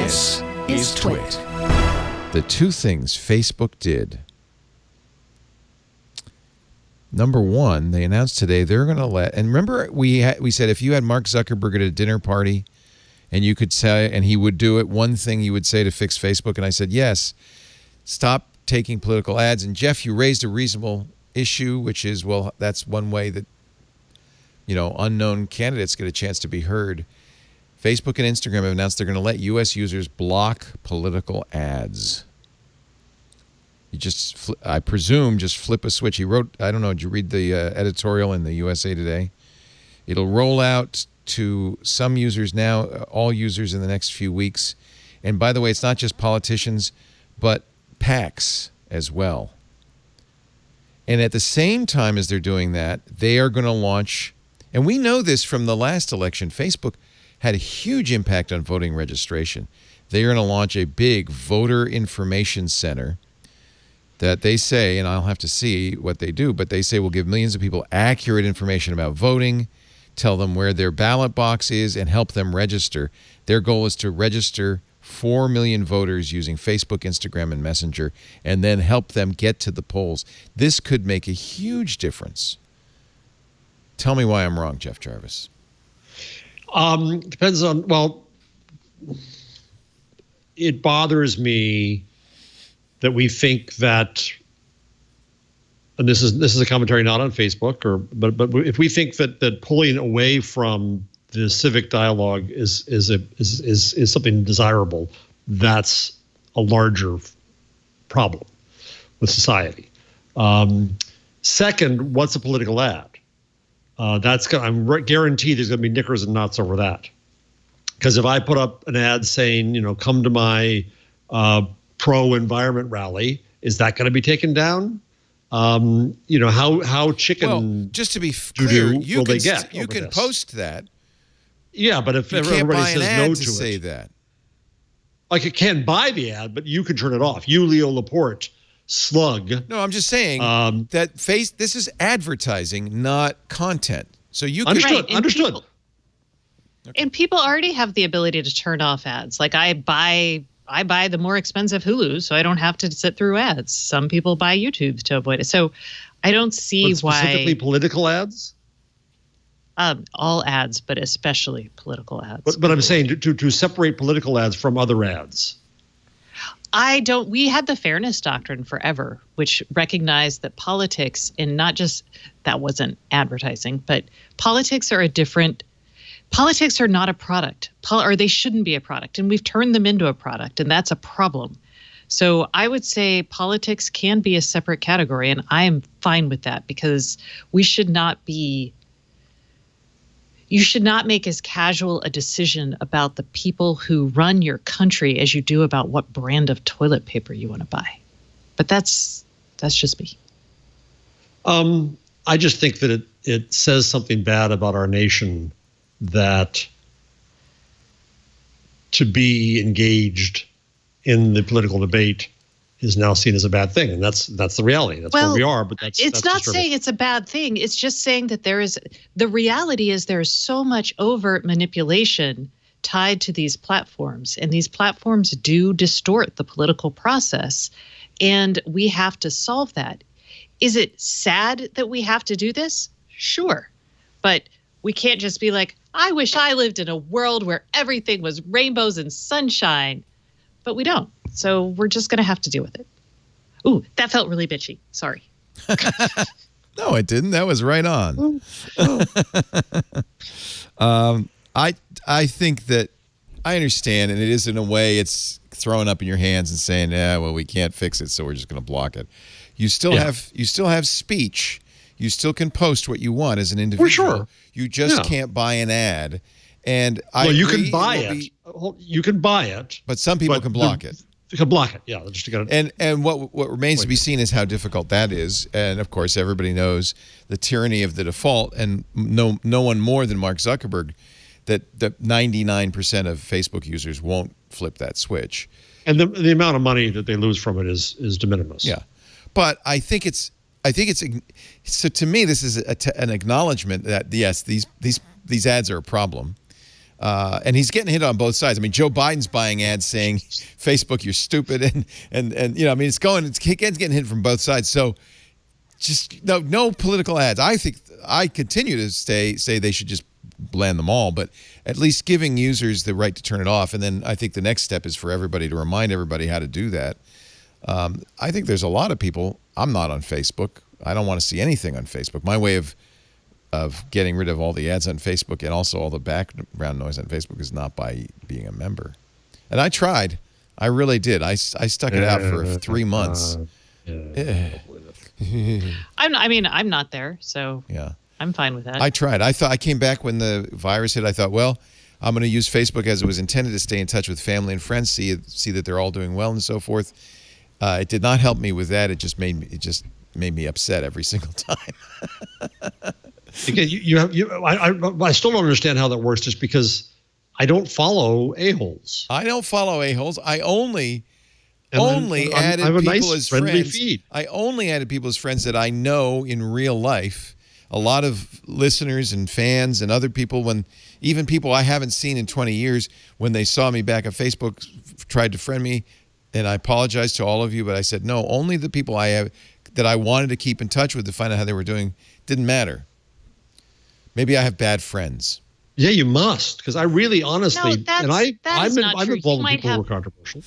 This is TWiT. The two things Facebook did. Number one, they announced today they're going to let, and remember we said if you had Mark Zuckerberg at a dinner party and you could say, and he would do it, one thing he would say to fix Facebook, and I said, yes, stop taking political ads. And Jeff, you raised a reasonable issue, which is, well, that's one way that, unknown candidates get a chance to be heard. Facebook and Instagram have announced they're going to let U.S. users block political ads. You just, I presume, just flip a switch. He wrote, I don't know, did you read the editorial in the USA Today? It'll roll out to some users now, all users in the next few weeks. And by the way, it's not just politicians, but PACs as well. And at the same time as they're doing that, they are going to launch, and we know this from the last election, Facebook had a huge impact on voting registration. They are going to launch a big voter information center that they say, and I'll have to see what they do, but they say will give millions of people accurate information about voting, tell them where their ballot box is, and help them register. Their goal is to register 4 million voters using Facebook, Instagram, and Messenger, and then help them get to the polls. This could make a huge difference. Tell me why I'm wrong, Jeff Jarvis. Depends on, well, it bothers me that we think that, and this is a commentary not on Facebook, but if we think that pulling away from the civic dialogue is something desirable, that's a larger problem with society. Second, what's a political ad? I'm guaranteed there's going to be knickers and knots over that. Because if I put up an ad saying, come to my pro-environment rally, is that going to be taken down? How chicken? Well, just to be clear, you can post that. Yeah, but if everybody says no to say it, that, like it can't buy the ad, but you can turn it off. You, Leo Laporte, slug. No, I'm just saying that this is advertising, not content. So you understood. Can, understood. And people already have the ability to turn off ads. Like I buy the more expensive Hulu, so I don't have to sit through ads. Some people buy YouTube to avoid it. So I don't see why specifically political ads. All ads, but especially political ads. But I'm saying to separate political ads from other ads. We had the fairness doctrine forever, which recognized that politics, and not just, that wasn't advertising, but politics are not a product, or they shouldn't be a product. And we've turned them into a product, and that's a problem. So I would say politics can be a separate category, and I am fine with that, because you should not make as casual a decision about the people who run your country as you do about what brand of toilet paper you want to buy. But that's just me. I just think that it says something bad about our nation that to be engaged in the political debate is now seen as a bad thing, and that's the reality. That's where we are. But it's not saying it's a bad thing. It's just saying that the reality is there is so much overt manipulation tied to these platforms, and these platforms do distort the political process, and we have to solve that. Is it sad that we have to do this? Sure, but we can't just be like, I wish I lived in a world where everything was rainbows and sunshine, but we don't. So we're just going to have to deal with it. Ooh, that felt really bitchy. Sorry. No, it didn't. That was right on. I think that I understand, and it is in a way it's throwing up in your hands and saying, yeah, well, we can't fix it, so we're just going to block it. You still have speech. You still can post what you want as an individual. For sure. You just can't buy an ad. And you can buy it. You can buy it. But some people can block it. You can block it, yeah. Just to get it. And what remains to be seen is how difficult that is. And of course, everybody knows the tyranny of the default, and no one more than Mark Zuckerberg, that 99% of Facebook users won't flip that switch. And the amount of money that they lose from it is de minimis. Yeah, but I think it's so to me this is an acknowledgement that yes, these ads are a problem. And he's getting hit on both sides. I mean, Joe Biden's buying ads saying, Facebook, you're stupid. And you know, I mean, it's getting hit from both sides. So just no political ads. I continue to say they should just ban them all, but at least giving users the right to turn it off. And then I think the next step is for everybody to remind everybody how to do that. I think there's a lot of people. I'm not on Facebook. I don't want to see anything on Facebook. My way of getting rid of all the ads on Facebook and also all the background noise on Facebook is not by being a member. And I tried. I really did. I stuck it out for 3 months. I'm not there, so yeah, I'm fine with that. I tried. I came back when the virus hit. I thought, well, I'm going to use Facebook as it was intended to stay in touch with family and friends, see that they're all doing well and so forth. It did not help me with that. It just made me upset every single time. Again, I still don't understand how that works. Just because I don't follow a-holes. I don't follow a-holes. I only added people as friends. Feed. I only added people as friends that I know in real life. A lot of listeners and fans and other people, even people I haven't seen in 20 years, when they saw me back on Facebook, tried to friend me, and I apologize to all of you, but I said no. Only the people that I wanted to keep in touch with to find out how they were doing. Didn't matter. Maybe I have bad friends. Yeah, you must, because I really, honestly, no, I'm involved with people who are controversial.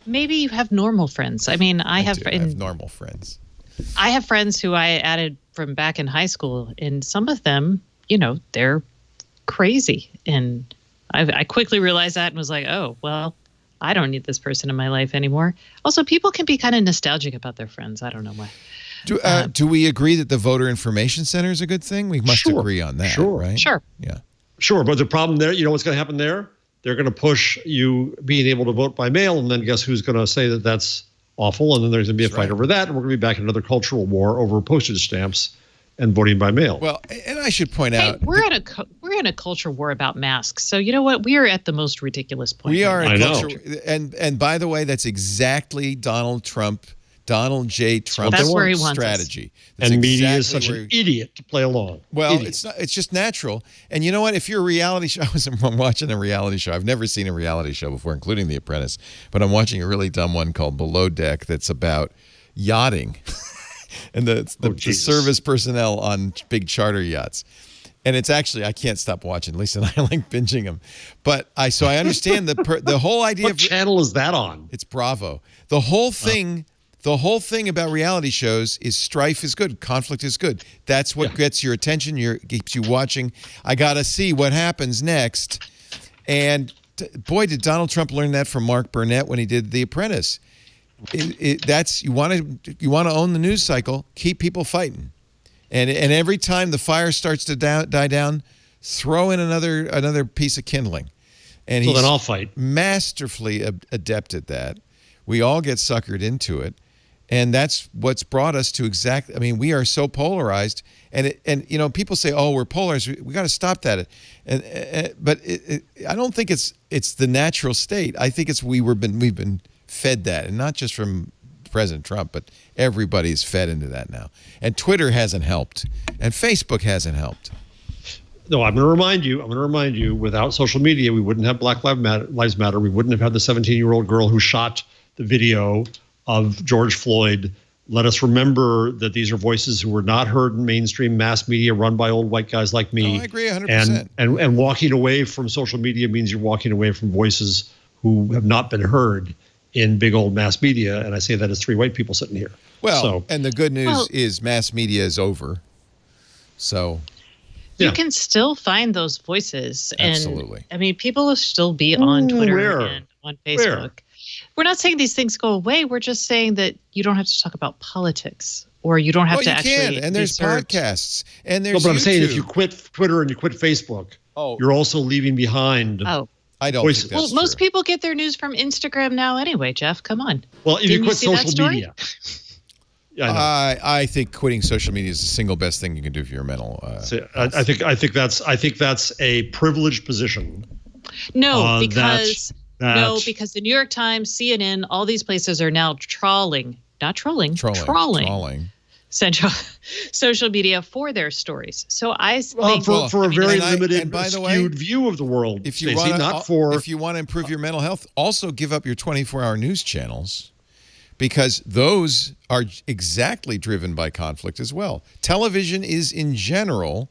Maybe you have normal friends. I mean, I have normal friends. I have friends who I added from back in high school, and some of them, they're crazy. And I quickly realized that and was like, oh, well, I don't need this person in my life anymore. Also, people can be kind of nostalgic about their friends. I don't know why. Do we agree that the voter information center is a good thing? We must agree on that, right? Sure. Yeah. Sure, but the problem there, what's going to happen there? They're going to push you being able to vote by mail, and then guess who's going to say that that's awful? And then there's going to be a fight over that, and we're going to be back in another cultural war over postage stamps and voting by mail. Well, and I should point out, we're in a culture war about masks. So you know what? We are at the most ridiculous point. We are in a culture, and by the way, that's exactly Donald J. Trump's that's where he wants strategy. That's and media is such an idiot to play along. Well, it's not. It's just natural. And you know what? If you're a reality show, I'm watching a reality show. I've never seen a reality show before, including The Apprentice. But I'm watching a really dumb one called Below Deck that's about yachting and the service personnel on big charter yachts. And it's actually, I can't stop watching. Lisa and I like binging them. But I understand the whole idea. What channel is that on? It's Bravo. The whole thing. The whole thing about reality shows is strife is good. Conflict is good. That's what gets your attention, keeps you watching. I got to see what happens next. And boy, did Donald Trump learn that from Mark Burnett when he did The Apprentice. That's you want to own the news cycle, keep people fighting. And every time the fire starts to die down, throw in another piece of kindling. And then I'll fight. Masterfully adept at that. We all get suckered into it. And that's what's brought us to we are so polarized, and people say, "Oh, we're polarized. We got to stop that." But I don't think it's the natural state. I think it's we've been fed that, and not just from President Trump, but everybody's fed into that now. And Twitter hasn't helped, and Facebook hasn't helped. No, I'm going to remind you. Without social media, we wouldn't have Black Lives Matter. We wouldn't have had the 17-year-old girl who shot the video of George Floyd. Let us remember that these are voices who were not heard in mainstream mass media run by old white guys like me. No, I agree 100%. And walking away from social media means you're walking away from voices who have not been heard in big old mass media. And I say that as three white people sitting here. Well, and the good news is mass media is over. So you can still find those voices. Absolutely. And people will still be on Twitter and on Facebook. We're not saying these things go away. We're just saying that you don't have to talk about politics, or you don't have to actually. You can, and there's podcasts, and there's. But I'm saying if you quit Twitter and you quit Facebook, you're also leaving behind. I don't voices. think that's most people get their news from Instagram now anyway. Jeff, come on. Well, if you quit social media. I think quitting social media is the single best thing you can do for your mental. I think that's a privileged position. No, because the New York Times, CNN, all these places are now trawling. social media for their stories. So I think for a very limited, and by the skewed way, view of the world. If you Stacey, if you want to improve your mental health, also give up your 24-hour news channels, because those are exactly driven by conflict as well. Television is in general.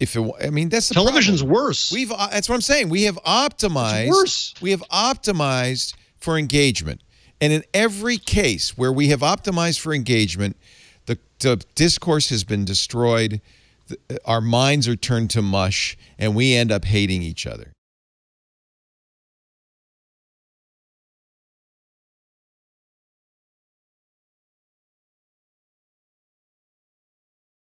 That's the television's problem. worse. That's what I'm saying. We have optimized. It's worse. We have optimized for engagement, and in every case where we have optimized for engagement, the discourse has been destroyed. Our minds are turned to mush, and we end up hating each other.